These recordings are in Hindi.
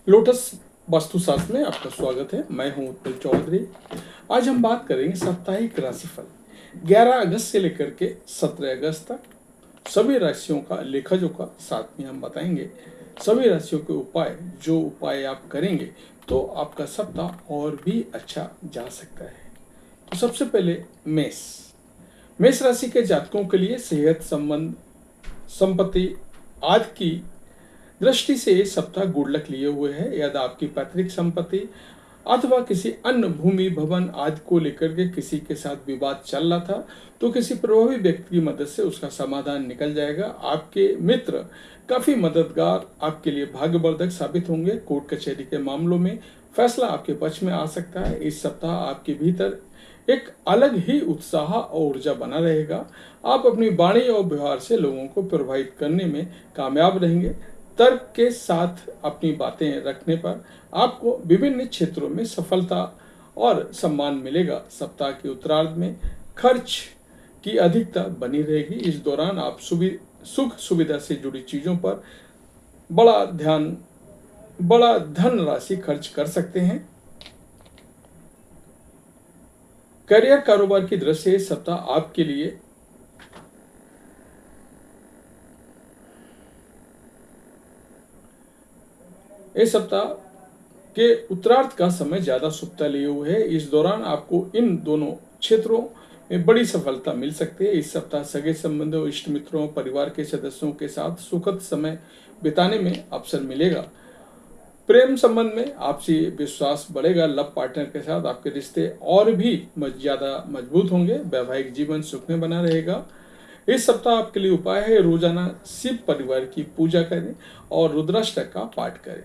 लोटस वास्तुशास्त्र में आपका स्वागत है। मैं हूं उत्पल चौधरी। आज हम बात करेंगे साप्ताहिक राशिफल 11 अगस्त से लेकर के 17 अगस्त तक सभी राशियों का लेखा जोखा साथ में हम बताएंगे। सभी राशियों के उपाय, जो उपाय आप करेंगे तो आपका सप्ताह और भी अच्छा जा सकता है। तो सबसे पहले मेष राशि के जातकों के लिए सेहत, संबंध, संपत्ति आदि की दृष्टि से ये सप्ताह गुड लक लिए हुए है। यदि आपकी पैतृक संपत्ति अथवा किसी अन्य भूमि, भवन आदि को लेकर के किसी के साथ विवाद चल रहा था तो किसी प्रभावी व्यक्ति की मदद से उसका समाधान निकल जाएगा। आपके मित्र काफी मददगार आपके लिए भाग्यवर्धक साबित होंगे। कोर्ट कचहरी के मामलों में फैसला आपके पक्ष में आ सकता है। इस सप्ताह आपके भीतर एक अलग ही उत्साह और ऊर्जा बना रहेगा। आप अपनी वाणी और व्यवहार से लोगों को प्रभावित करने में कामयाब रहेंगे। तर्क के साथ अपनी बातें रखने पर आपको विभिन्न क्षेत्रों में सफलता और सम्मान मिलेगा। सप्ताह के उत्तरार्ध में खर्च की अधिकता बनी रहेगी। इस दौरान आप सुख सुविधा से जुड़ी चीजों पर बड़ा धन राशि खर्च कर सकते हैं। करियर कारोबार की दृष्टि से सप्ताह आपके लिए इस सप्ताह के उत्तरार्ध का समय ज्यादा शुभता लिए हुए है। इस दौरान आपको इन दोनों क्षेत्रों में बड़ी सफलता मिल सकती है। इस सप्ताह सगे संबंधियों, इष्ट मित्रों, परिवार के सदस्यों के साथ सुखद समय बिताने में अवसर मिलेगा। प्रेम संबंध में आपसी विश्वास बढ़ेगा। लव पार्टनर के साथ आपके रिश्ते और भी ज्यादा मजबूत होंगे। वैवाहिक जीवन सुख में बना रहेगा। इस सप्ताह आपके लिए उपाय है, रोजाना शिव परिवार की पूजा करें और रुद्राष्टक का पाठ करें।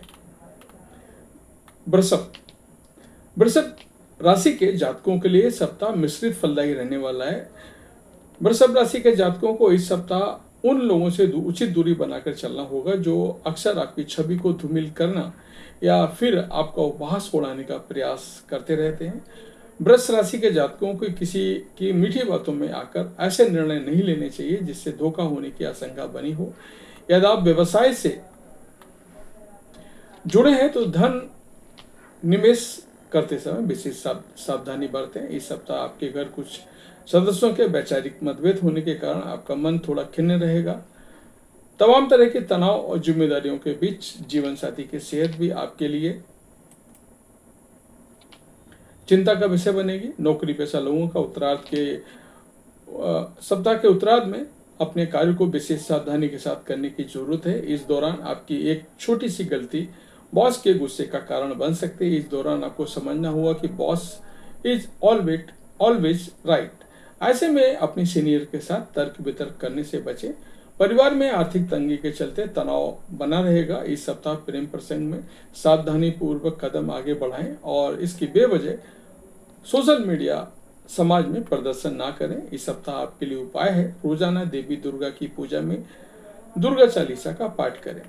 वृषभ राशि के जातकों के लिए सप्ताह मिश्रित फलदायी रहने वाला है। वृषभ राशि के जातकों को इस सप्ताह उन लोगों से उचित दूरी बनाकर चलना होगा जो अक्सर आपकी छवि को धूमिल करना या फिर आपका उपहास उड़ाने का प्रयास करते रहते हैं। वृष राशि के जातकों को किसी की मीठी बातों में आकर ऐसे निर्णय नहीं लेने चाहिए जिससे धोखा होने की आशंका बनी हो। यदि आप व्यवसाय से जुड़े हैं तो धन निवेश करते समय विशेष सावधानी बरतें। इस सप्ताह आपके घर कुछ सदस्यों के वैचारिक मतभेद होने के कारण आपका मन थोड़ा खिन्न रहेगा। तमाम तरह के तनाव और जिम्मेदारियों के बीच जीवन साथी की सेहत भी आपके लिए चिंता का विषय बनेगी। नौकरी पेशा लोगों का सप्ताह के उत्तरार्ध में अपने कार्य को विशेष सावधानी के साथ करने की जरूरत है। इस दौरान आपकी एक छोटी सी गलती बॉस के गुस्से का कारण बन सकती है। इस दौरान आपको समझना होगा कि बॉस इज ऑलवेज राइट। ऐसे में अपनी सीनियर के साथ तर्क वितर्क करने से बचें। परिवार में आर्थिक तंगी के चलते तनाव बना रहेगा। इस सप्ताह प्रेम प्रसंग में सावधानी पूर्वक कदम आगे बढ़ाएं और इसकी बेवजह सोशल मीडिया समाज में प्रदर्शन ना करें। इस सप्ताह आपके लिए उपाय है, रोजाना देवी दुर्गा की पूजा में दुर्गा चालीसा का पाठ करें।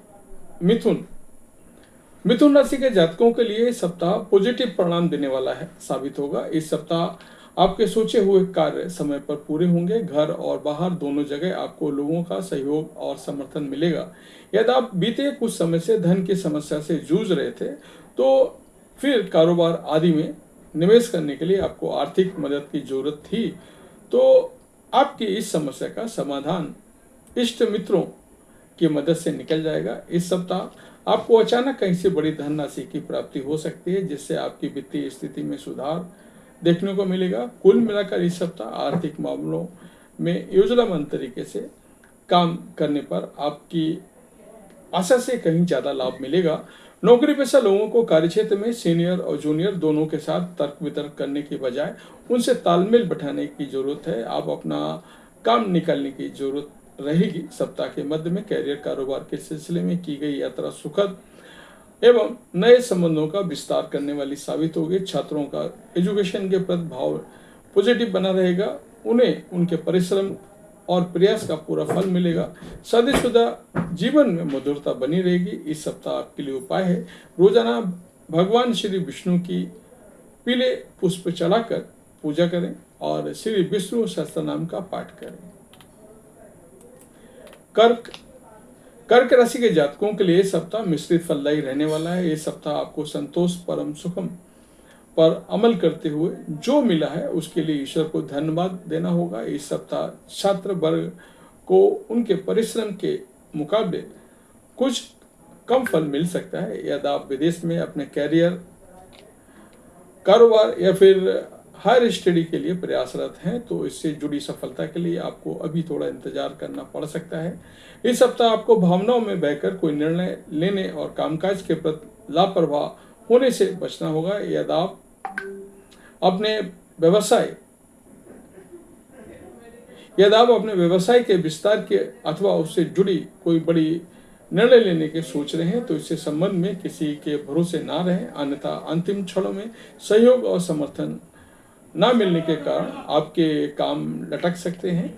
मिथुन राशि के जातकों के लिए सप्ताह पॉजिटिव परिणाम देने वाला है साबित होगा। इस सप्ताह आपके सोचे हुए कार्य समय पर पूरे होंगे। घर और बाहर दोनों जगह आपको लोगों का सहयोग और समर्थन मिलेगा। यदि आप बीते कुछ समय से धन की समस्या से जूझ रहे थे तो फिर कारोबार आदि में निवेश करने के लिए आपको आर्थिक मदद की जरूरत थी तो आपकी इस समस्या का समाधान इष्ट मित्रों की मदद से निकल जाएगा। इस सप्ताह आपको अचानक कहीं से बड़ी धनराशि की प्राप्ति हो सकती है जिससे आपकी वित्तीय स्थिति में सुधार देखने को मिलेगा। कुल मिलाकर इस सप्ताह आर्थिक मामलों में योजनाबद्ध तरीके से काम करने पर आपकी आशा से कहीं ज्यादा लाभ मिलेगा। नौकरी पेशा लोगों को कार्यक्षेत्र में सीनियर और जूनियर दोनों के साथ तर्क वितर्क करने की बजाय उनसे तालमेल बैठाने की जरूरत है। आप अपना काम निकालने की जरूरत रहेगी। सप्ताह के मध्य में कैरियर कारोबार के सिलसिले में की गई यात्रा सुखद एवं नए संबंधों का विस्तार करने वाली साबित होगी। छात्रों का एजुकेशन के प्रति भाव पॉजिटिव बना रहेगा। उन्हें उनके परिश्रम और प्रयास का पूरा फल मिलेगा। शादीशुदा जीवन में मधुरता बनी रहेगी। इस सप्ताह आपके लिए उपाय है, रोजाना भगवान श्री विष्णु की पीले पुष्प चढ़ाकर पूजा करें और श्री विष्णु सहस्त्र नाम का पाठ करें। कर्क राशि के जातकों के लिए सप्ताह मिश्रित फलदायी रहने वाला है। ये सप्ताह आपको संतोष, परम सुखम पर अमल करते हुए जो मिला है उसके लिए ईश्वर को धन्यवाद देना होगा। इस सप्ताह छात्र वर्ग को उनके परिश्रम के मुकाबले कुछ कम फल मिल सकता है। यदि आप विदेश में अपने कैरियर, कारोबार या फिर हायर स्टडी के लिए प्रयासरत हैं तो इससे जुड़ी सफलता के लिए आपको अभी थोड़ा इंतजार करना पड़ सकता है। इस सप्ताह आपको भावनाओं में बहकर कोई निर्णय लेने और कामकाज के प्रति लापरवाह होने से बचना होगा। यदि आप अपने व्यवसाय के विस्तार के अथवा उससे जुड़ी कोई बड़ी निर्णय लेने के सोच रहे हैं तो इससे संबंध में किसी के भरोसे ना रहें, अन्यथा अंतिम क्षणों में सहयोग और समर्थन ना मिलने के कारण आपके काम लटक सकते हैं।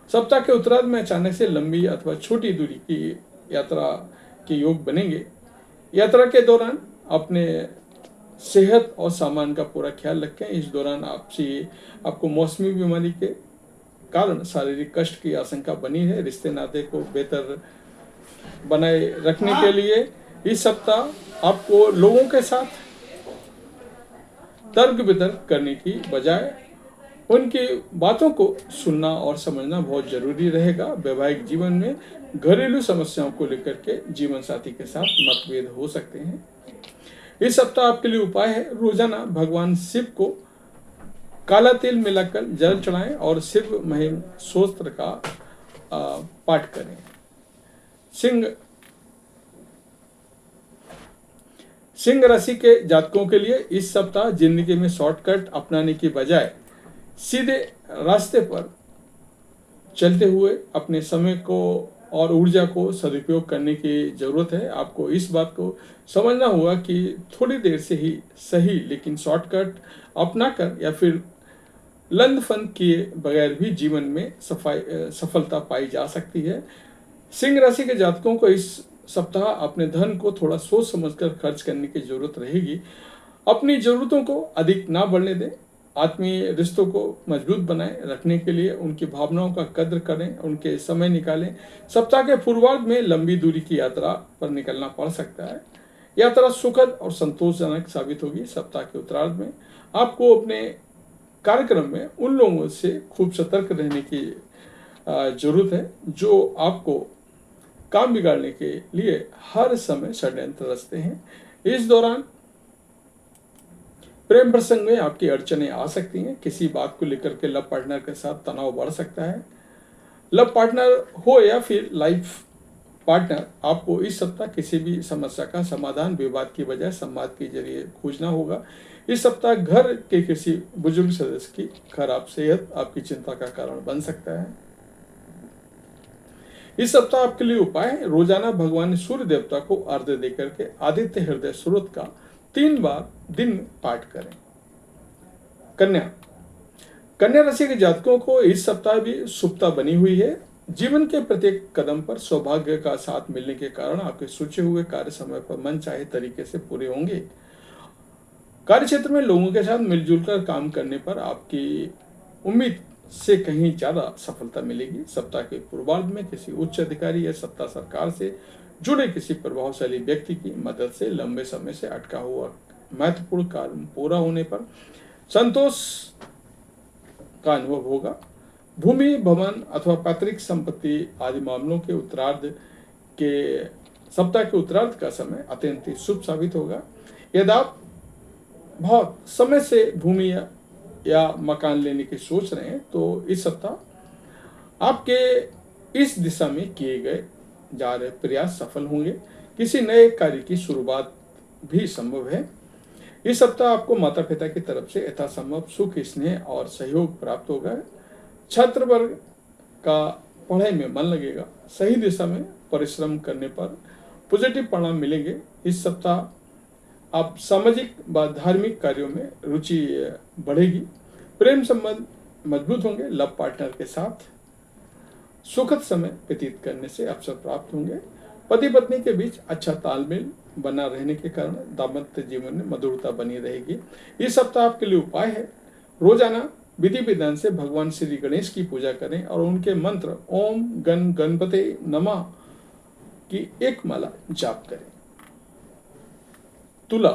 सप्ताह के उत्तरार्ध में अचानक से लंबी अथवा छोटी दूरी की यात्रा के योग बनेंगे। यात्रा के दौरान अपने सेहत और सामान का पूरा ख्याल रखें। इस दौरान आपको मौसमी बीमारी के कारण शारीरिक कष्ट की आशंका बनी है। रिश्ते नाते को बेहतर बनाए रखने के लिए इस सप्ताह आपको लोगों के साथ तर्क वितर्क करने की बजाय उनकी बातों को सुनना और समझना बहुत जरूरी रहेगा। वैवाहिक जीवन में घरेलू समस्याओं को लेकर के जीवन साथी के साथ मतभेद हो सकते हैं। इस सप्ताह आपके लिए उपाय है, रोजाना भगवान शिव को काला तेल मिलाकर जल चढ़ाएं और शिव महिम स्तोत्र का पाठ करें। सिंह राशि के जातकों के लिए इस सप्ताह जिंदगी में शॉर्टकट अपनाने की बजाय सीधे रास्ते पर चलते हुए अपने समय को और ऊर्जा को सदुपयोग करने की जरूरत है। आपको इस बात को समझना होगा कि थोड़ी देर से ही सही लेकिन शॉर्टकट अपनाकर या फिर लंद फंद किए बगैर भी जीवन में सफलता पाई जा सकती है। सिंह राशि के जातकों को इस सप्ताह अपने धन को थोड़ा सोच समझकर खर्च करने की जरूरत रहेगी। अपनी जरूरतों को अधिक ना बढ़ने दें। आत्मीय रिश्तों को मजबूत बनाए रखने के लिए उनकी भावनाओं का कद्र करें, उनके समय निकालें। सप्ताह के पूर्वार्ध में लंबी दूरी की यात्रा पर निकलना पड़ सकता है। यात्रा सुखद और संतोषजनक साबित होगी। सप्ताह के उत्तरार्ध में आपको अपने कार्यक्रम में उन लोगों से खूब सतर्क रहने की जरूरत है जो आपको काम बिगाड़ने के लिए हर समय षड्यंत्र रचते हैं। इस दौरान प्रेम प्रसंग में आपकी अड़चनें आ सकती हैं। किसी बात को लेकर के लव पार्टनर के साथ तनाव बढ़ सकता है। लव पार्टनर हो या फिर लाइफ पार्टनर, आपको इस सप्ताह किसी भी समस्या का समाधान विवाद की बजाय संवाद के जरिए खोजना होगा। इस सप्ताह घर के किसी बुजुर्ग सदस्य की खराब सेहत आपकी चिंता का कारण बन सकता है। इस सप्ताह आपके लिए उपाय है, रोजाना भगवान सूर्य देवता को अर्घ्य देकर के आदित्य हृदय स्रोत का 3 बार दिन पाठ करें। कन्या राशि के जातकों को इस सप्ताह भी शुभता बनी हुई है। जीवन के प्रत्येक कदम पर सौभाग्य का साथ मिलने के कारण आपके सोचे हुए कार्य समय पर मन चाहे तरीके से पूरे होंगे। कार्य क्षेत्र में लोगों के साथ मिलजुल कर काम करने पर आपकी उम्मीद से कहीं ज्यादा सफलता मिलेगी। सप्ताह के पूर्वार्ध में किसी उच्च अधिकारी या सत्ता सरकार से जुड़े किसी प्रभावशाली व्यक्ति की मदद से लंबे समय से अटका हुआ महत्वपूर्ण कार्य पूरा होने पर संतोष का अनुभव होगा। भूमि, भवन अथवा पैतृक संपत्ति आदि मामलों के सप्ताह के उत्तरार्ध का समय अत्यंत शुभ साबित होगा। यदि आप बहुत समय से भूमि या मकान लेने की सोच रहे हैं तो इस सप्ताह आपके इस दिशा में किए गए जा रहे प्रयास सफल होंगे। किसी नए कार्य की शुरुआत भी संभव है। इस सप्ताह आपको माता पिता की तरफ से यथासंभव सुख, स्नेह और सहयोग प्राप्त होगा। छात्र वर्ग का पढ़ाई में मन लगेगा। सही दिशा में परिश्रम करने पर पॉजिटिव परिणाम मिलेंगे। इस सप्ताह आप सामाजिक व धार्मिक कार्यों में रुचि बढ़ेगी। प्रेम संबंध मजबूत होंगे। लव पार्टनर के साथ सुखद समय व्यतीत करने से अवसर प्राप्त होंगे। पति पत्नी के बीच अच्छा तालमेल बना रहने के कारण दाम्पत्य जीवन में मधुरता बनी रहेगी। इस सप्ताह आपके लिए उपाय है, रोजाना विधि विधान से भगवान श्री गणेश की पूजा करें और उनके मंत्र ओम गण गणपते नमः की एक माला जाप करें। तुला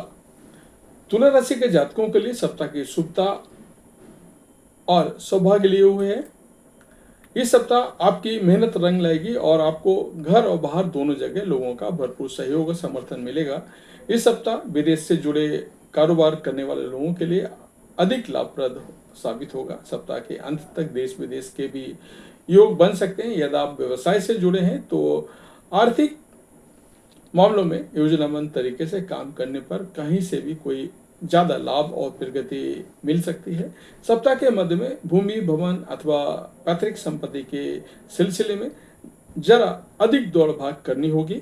तुला राशि के जातकों के लिए सप्ताह की शुभता और सौभाग्य लिए हुए है। इस सप्ताह आपकी मेहनत रंग लाएगी और आपको घर और बाहर दोनों जगह लोगों का भरपूर सहयोग और समर्थन मिलेगा। इस सप्ताह विदेश से जुड़े कारोबार करने वाले लोगों के लिए अधिक लाभप्रद साबित होगा। सप्ताह के अंत तक देश विदेश के भी योग बन सकते हैं। यदि आप व्यवसाय से जुड़े हैं तो आर्थिक मामलों में योजनाबद्ध तरीके से काम करने पर कहीं से भी कोई ज़्यादा लाभ और प्रगति मिल सकती है। सप्ताह के मध्य में भूमि, भवन अथवा पैतृक संपत्ति के सिलसिले में जरा अधिक दौड़ भाग करनी होगी,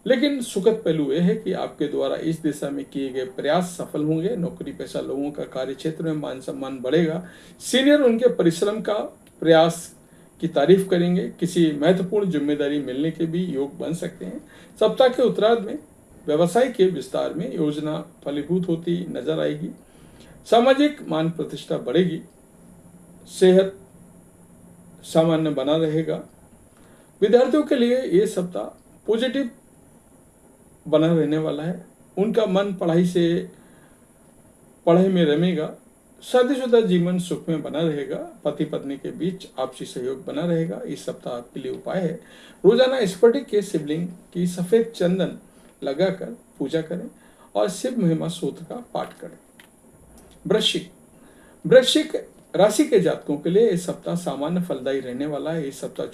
लेकिन सुखद पहलू यह है कि आपके द्वारा इस दिशा में किए गए प्रयास सफल होंगे। नौकरी पेशा लोगों का कार्य क्षेत्र में मान सम्मान बढ़ेगा। सीनियर उनके परिश्रम का प्रयास की तारीफ करेंगे। किसी महत्वपूर्ण जिम्मेदारी मिलने के भी योग बन सकते हैं। सप्ताह के उत्तरार्ध में व्यवसाय के विस्तार में योजना फलीभूत होती नजर आएगी। सामाजिक मान प्रतिष्ठा बढ़ेगी। सेहत सामान्य बना रहेगा। विद्यार्थियों के लिए ये सप्ताह पॉजिटिव बना रहने वाला है। उनका मन पढ़ाई में रमेगा। शादीशुदा जीवन सुख में बना रहेगा। पति पत्नी के बीच आपसी सहयोग बना रहेगा। इस सप्ताह आपके लिए उपाय है, रोजाना स्फटिक के शिवलिंग की सफेद चंदन लगाकर पूजा करें और शिव महिमा सूत्र का पाठ करें। वृश्चिक राशि के जातकों के लिए इस सप्ताह सामान्य फलदायी रहने वाला है। इस सप्ताह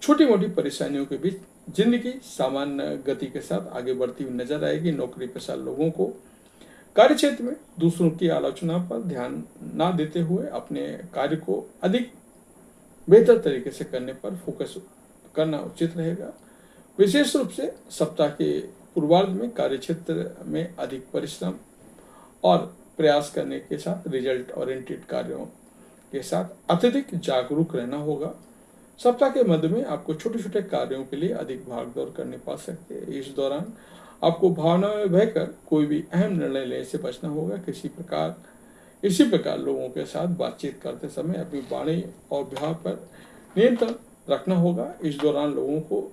छोटी मोटी परेशानियों के बीच जिंदगी सामान्य गति के साथ आगे बढ़ती हुई नजर आएगी। नौकरी पेशा लोगों को कार्य क्षेत्र में दूसरों की आलोचना पर ध्यान न देते हुए अपने कार्य को अधिक बेहतर तरीके से करने पर फोकस करना उचित रहेगा। विशेष रूप से सप्ताह के पूर्वार्ध में कार्य क्षेत्र में अधिक परिश्रम और प्रयास करने के साथ रिजल्ट ओरिएंटेड कार्यों के साथ अत्यधिक जागरूक रहना होगा। सप्ताह के मध्य में आपको छोटे छोटे कार्यों के लिए अधिक भागदौड़ करने पा सकते हैं। इस दौरान आपको भावना में बहकर कोई भी अहम निर्णय लेने से बचना होगा। इसी प्रकार लोगों के साथ बातचीत करते समय अपनी वाणी और व्यवहार पर नियंत्रण रखना होगा। इस दौरान लोगों को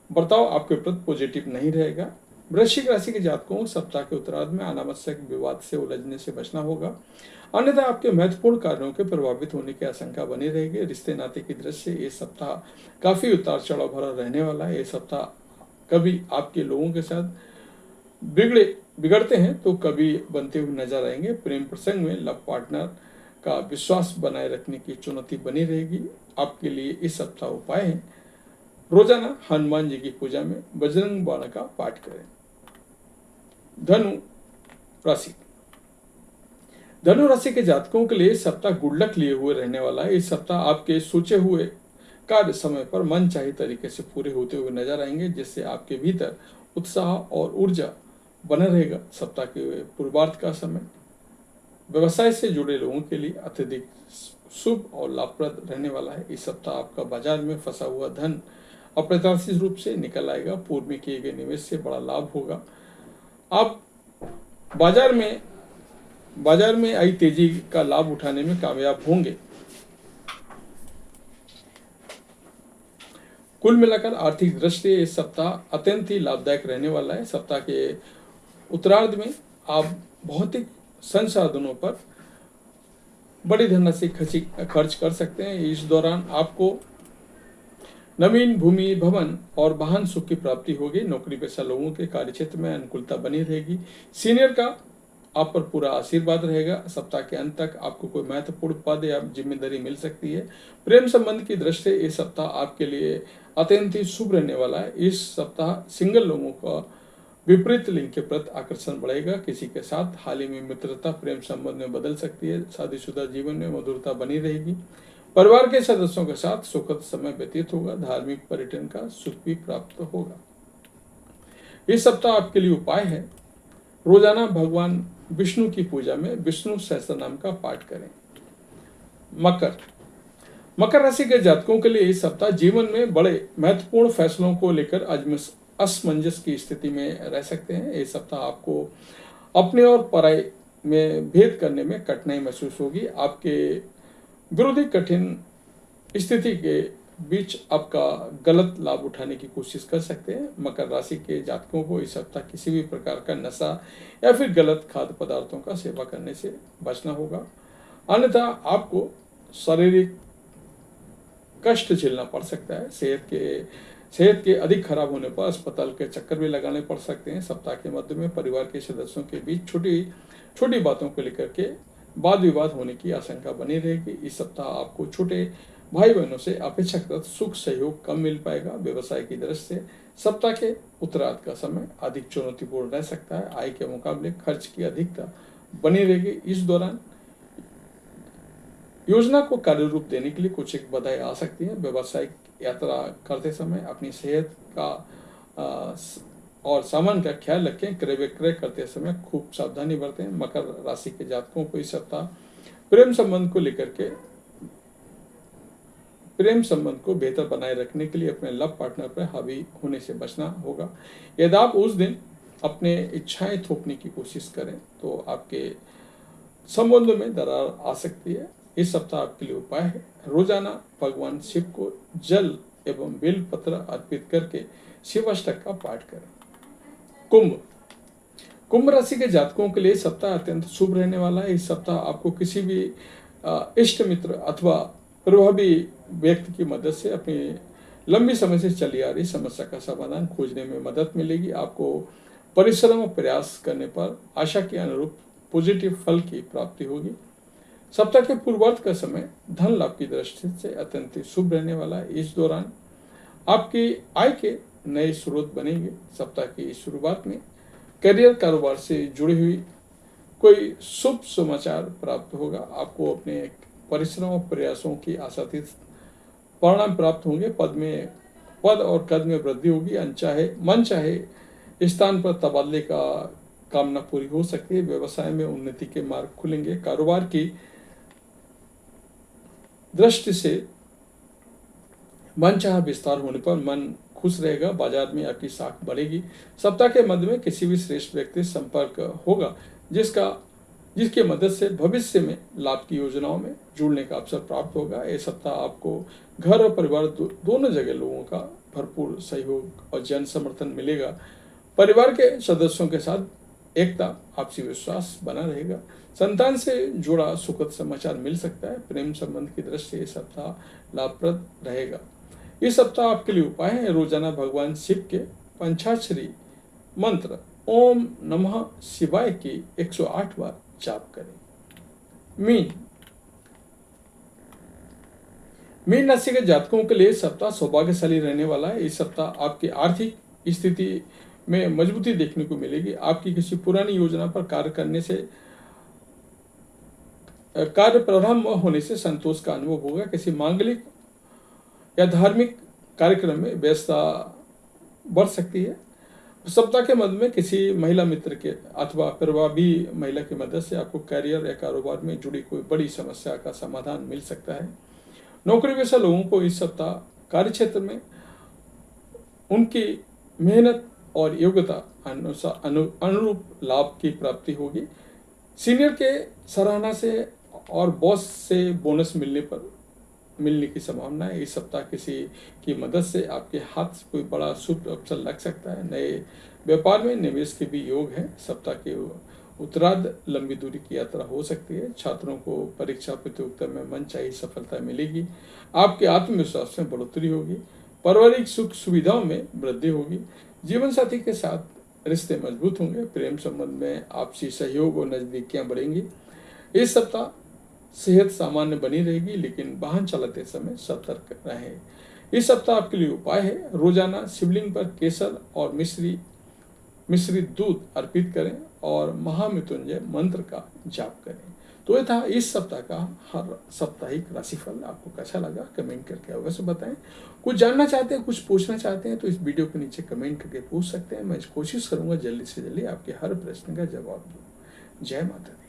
बर्ताव आपके प्रति पॉजिटिव नहीं रहेगा। वृश्चिक राशि के जातकों को सप्ताह के उत्तरार्ध में अनावश्यक विवाद से उलझने से बचना होगा, अन्यथा आपके महत्वपूर्ण कार्यों के प्रभावित होने की आशंका बनी रहेगी। रिश्ते नाते की दृष्टि से ये सप्ताह काफी उतार चढ़ाव भरा रहने वाला है। ये सप्ताह कभी आपके लोगों के साथ बिगड़ते हैं तो कभी बनते हुए नजर आएंगे। प्रेम प्रसंग में लव पार्टनर का विश्वास बनाए रखने की चुनौती बनी रहेगी। आपके लिए इस सप्ताह उपाय है, रोजाना हनुमान जी की पूजा में बजरंग बाण का पाठ करें। धनु राशि के जातकों के लिए सप्ताह गुड लक लिए हुए रहने वाला है। इस सप्ताह आपके सोचे हुए कार्य समय पर मन चाहे तरीके से पूरे होते हुए नजर आएंगे, जिससे आपके भीतर उत्साह और ऊर्जा बना रहेगा। सप्ताह के पूर्वार्ध का समय व्यवसाय से जुड़े लोगों के लिए अत्यधिक शुभ और लाभप्रद रहने वाला है। इस सप्ताह आपका बाजार में फंसा हुआ धन अप्रत्याशित रूप से निकल आएगा। पूर्व में किए गए निवेश से बड़ा लाभ होगा। आप बाजार में आई तेजी का लाभ उठाने में कामयाब होंगे। कुल मिलाकर आर्थिक दृष्टि से इस सप्ताह अत्यंत ही लाभदायक रहने वाला है। सप्ताह के उत्तरार्ध में आप भौतिक संसाधनों पर बड़ी धनराशि खर्च कर सकते हैं। इस दौरान आपको नवीन भूमि, भवन और वाहन सुख की प्राप्ति होगी। नौकरी पेशा लोगों के कार्य क्षेत्र में अनुकूलता बनी रहेगी। सीनियर का आप पर पूरा आशीर्वाद रहेगा। सप्ताह के अंत तक आपको कोई महत्वपूर्ण पद या जिम्मेदारी मिल सकती है। प्रेम संबंध की दृष्टि से इस सप्ताह आपके लिए अत्यंत ही शुभ रहने वाला है। इस सप्ताह सिंगल लोगों का विपरीत लिंग के प्रति आकर्षण बढ़ेगा। किसी के साथ हाल ही में मित्रता प्रेम संबंध में बदल सकती है। शादीशुदा जीवन में मधुरता बनी रहेगी। परिवार के सदस्यों के साथ सुखद समय व्यतीत होगा। धार्मिक पर्यटन का सुख भी प्राप्त होगा। इस सप्ताह आपके लिए उपाय है, रोजाना भगवान विष्णु की पूजा में विष्णु सहस्त्र नाम का पाठ करें। मकर राशि के जातकों के लिए इस सप्ताह जीवन में बड़े महत्वपूर्ण फैसलों को लेकर असमंजस की स्थिति में रह सकते हैं। इस सप्ताह आपको अपने और पराई में भेद करने में कठिनाई महसूस होगी। आपके विरोधी कठिन स्थिति के बीच आपका गलत लाभ उठाने की कोशिश कर सकते हैं। मकर राशि के जातकों को इस सप्ताह किसी भी प्रकार का नशा या फिर गलत खाद्य पदार्थों का सेवन करने से बचना होगा, अन्यथा आपको शारीरिक कष्ट झेलना पड़ सकता है। सेहत के अधिक खराब होने पर अस्पताल के चक्कर भी लगाने पड़ सकते हैं। सप्ताह के मध्य में परिवार के सदस्यों के बीच छोटी छोटी बातों को लेकर के वाद विवाद होने की आशंका बनी रहेगी। इस सप्ताह आपको छोटे भाई बहनों से अपेक्षाकृत सुख सहयोग कम मिल पाएगा। व्यवसाय की दृष्टि से सप्ताह के उत्तरार्ध का समय अधिक चुनौतीपूर्ण रह सकता है। आय के मुकाबले खर्च की अधिकता बनी रहेगी। इस दौरान योजना को कार्य रूप देने के लिए कुछ एक बाधाएं आ सकती है। व्यवसायिक यात्रा करते समय अपनी सेहत का और सामान का ख्याल रखें। क्रय विक्रय करते समय खूब सावधानी बरतें। मकर राशि के जातकों को इस सप्ताह प्रेम संबंध को बेहतर बनाए रखने के लिए अपने लव पार्टनर पर हावी होने से बचना होगा। यदि आप उस दिन अपने इच्छाएं थोपने की कोशिश करें तो आपके संबंधों में दरार आ सकती है। इस सप्ताह आपके लिए उपाय है, रोजाना भगवान शिव को जल एवं बेल पत्र अर्पित करके शिवाष्टक का पाठ करें। कुंभ राशि के जातकों के लिए सप्ताह अत्यंत शुभ रहने वाला है। इस सप्ताह आपको किसी भी इष्ट मित्र अथवा प्रभावी व्यक्ति की मदद से अपनी लंबी समय से चली आ रही समस्या का समाधान खोजने में मदद मिलेगी। आपको परिश्रम और प्रयास करने पर आशा के अनुरूप पॉजिटिव फल की प्राप्ति होगी। सप्ताह के पूर्वार्ध का समय धन लाभ की दृष्टि से अत्यंत शुभ रहने वाला है। इस दौरान आपकी आय के नए स्रोत बनेंगे। सप्ताह की शुरुआत में करियर कारोबार से जुड़ी हुई कोई शुभ समाचार प्राप्त होगा। आपको अपने परिश्रम और प्रयासों की आशातीत परिणाम प्राप्त होंगे। पद और कद में वृद्धि होगी। मन चाहे स्थान पर तबादले का कामना पूरी हो सकती है। व्यवसाय में उन्नति के मार्ग खुलेंगे। कारोबार की दृष्टि से मनचाहा विस्तार होने पर मन खुश रहेगा। बाजार में आपकी साख बढ़ेगी। सप्ताह के मध्य में किसी भी श्रेष्ठ व्यक्ति संपर्क होगा जिसके मदद से भविष्य में लाभ की योजनाओं में जुड़ने का अवसर प्राप्त होगा। ये सप्ताह आपको घर और परिवार दोनों जगह लोगों का भरपूर सहयोग और जन समर्थन मिलेगा। परिवार के सदस्यों के साथ एकता, आपसी विश्वास बना रहेगा। संतान से जुड़ा सुखद समाचार मिल सकता है। प्रेम संबंध की दृष्टि से ये सप्ताह लाभप्रद रहेगा। इस सप्ताह आपके लिए उपाय है, रोजाना भगवान शिव के पंचाक्षरी मंत्र ओम नमः शिवाय की 108 बार जाप करें। मीन राशि के जातकों के लिए सप्ताह सौभाग्यशाली रहने वाला है। इस सप्ताह आपकी आर्थिक स्थिति में मजबूती देखने को मिलेगी। आपकी किसी पुरानी योजना पर कार्य प्रारंभ होने से संतोष का अनुभव होगा। किसी मांगलिक या धार्मिक कार्यक्रम में व्यस्तता बढ़ सकती है। सप्ताह के मध्य में किसी महिला मित्र के अथवा प्रभावी महिला की मदद से आपको करियर या कारोबार में जुड़ी कोई बड़ी समस्या का समाधान मिल सकता है। नौकरी पेशा लोगों को इस सप्ताह कार्य क्षेत्र में उनकी मेहनत और योग्यता अनुरूप लाभ की प्राप्ति होगी। सीनियर के सराहना से और बॉस से बोनस मिलने की संभावना है। इस सप्ताह किसी की मदद से आपके हाथ से कोई बड़ा शुभ अवसर लग सकता है। नए व्यापार में निवेश के भी योग है। सप्ताह के उत्तरार्ध लंबी दूरी की यात्रा हो सकती है। छात्रों को परीक्षा प्रतियोगिता में मनचाही सफलता मिलेगी। आपके आत्मविश्वास में बढ़ोतरी होगी। पारिवारिक सुख सुविधाओं में वृद्धि होगी। जीवन साथी के साथ रिश्ते मजबूत होंगे। प्रेम संबंध में आपसी सहयोग और नजदीकियां बढ़ेंगी। इस सप्ताह सेहत सामान्य बनी रहेगी, लेकिन वाहन चलाते समय सतर्क रहें। इस सप्ताह आपके लिए उपाय है, रोजाना शिवलिंग पर केसर और मिश्रित दूध अर्पित करें और महामृत्युंजय मंत्र का जाप करें। तो ये था इस सप्ताह का हर साप्ताहिक राशिफल। आपको कैसा लगा कमेंट करके अवश्य बताएं। कुछ जानना चाहते हैं, कुछ पूछना चाहते हैं तो इस वीडियो के नीचे कमेंट करके पूछ सकते हैं। मैं कोशिश करूंगा जल्दी से जल्दी आपके हर प्रश्न का जवाब दूं। जय माता दी।